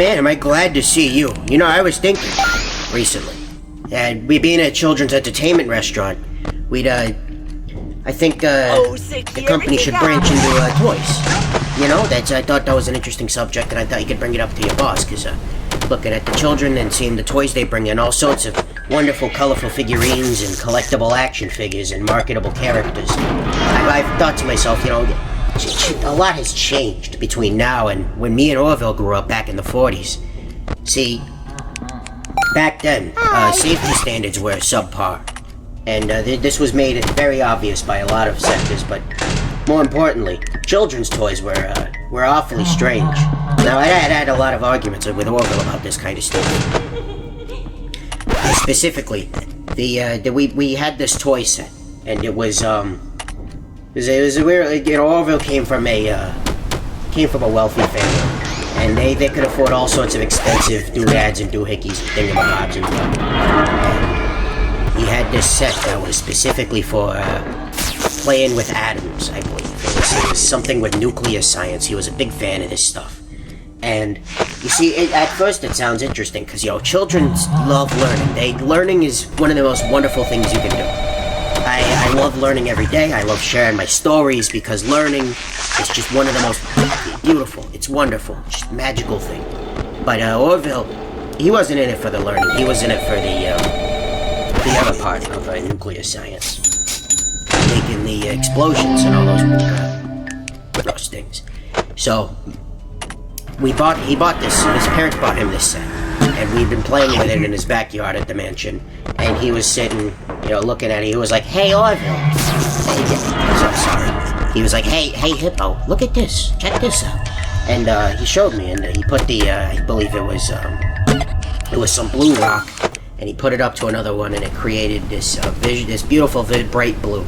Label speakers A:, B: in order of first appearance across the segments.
A: man, am I glad to see you. You know, I was thinking recently, we being a children's entertainment restaurant, I think the company should branch into toys. You know, I thought that was an interesting subject, and I thought you could bring it up to your boss, because looking at the children and seeing the toys they bring in, all sorts of wonderful, colorful figurines and collectible action figures and marketable characters. I've thought to myself, you know, a lot has changed between now and when me and Orville grew up back in the 40s. See, back then, safety standards were subpar. And this was made very obvious by a lot of sectors, but more importantly, children's toys were awfully strange. Now, I had a lot of arguments with Orville about this kind of stuff. Specifically, we had this toy set, and it was weird. You know, Orville came from a wealthy family, and they could afford all sorts of expensive doodads and doohickeys and thingamabobs and stuff. He had this set that was specifically for playing with atoms, I believe. It was something with nuclear science. He was a big fan of this stuff. And, you see, at first it sounds interesting, because, you know, children love learning. Learning is one of the most wonderful things you can do. I love learning every day. I love sharing my stories, because learning is just one of the most beautiful, it's wonderful, just magical thing. But Orville, he wasn't in it for the learning. He was in it for the other part of nuclear science. Making the explosions and all those things. So, he bought this, his parents bought him this set, and we'd been playing with it in his backyard at the mansion, and he was sitting, you know, looking at it. He was like, "Hey, Orville." I'm sorry. He was like, hey, Hippo, look at this, check this out. And he showed me, and he put I believe it was some blue rock, and he put it up to another one, and it created this this beautiful, bright blue.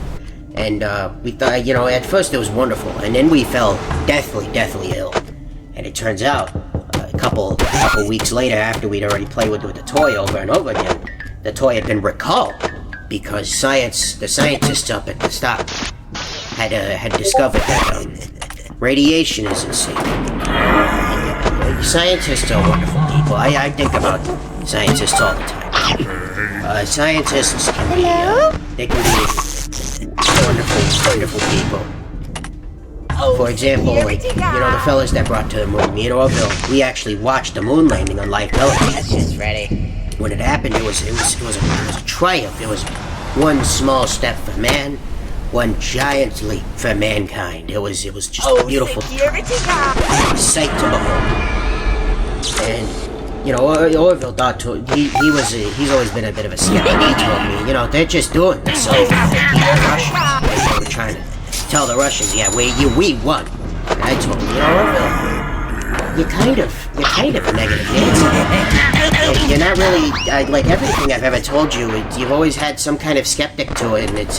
A: And we thought, you know, at first it was wonderful, and then we fell deathly ill. And it turns out, a couple weeks later, after we'd already played with the toy over and over again, the toy had been recalled because the scientists up at the stop had discovered that radiation isn't safe. Scientists are wonderful people. I think about scientists all the time. Scientists can be wonderful people. For example, like, you know, the fellas that brought to the moon, me and Orville, we actually watched the moon landing on live television.
B: That's just ready.
A: When it happened, it was a triumph. It was one small step for man, one giant leap for mankind. It was just a beautiful sight to behold. And, you know, Orville thought he's always been a bit of a skeptic. He told me, you know, they're just doing this so they can beat the Russians. They were trying to tell the Russians, yeah, we won. And I told him, you know, Orville, you're kind of a negative Nancy. You're not really, like everything I've ever told you, you've always had some kind of skeptic to it, and it's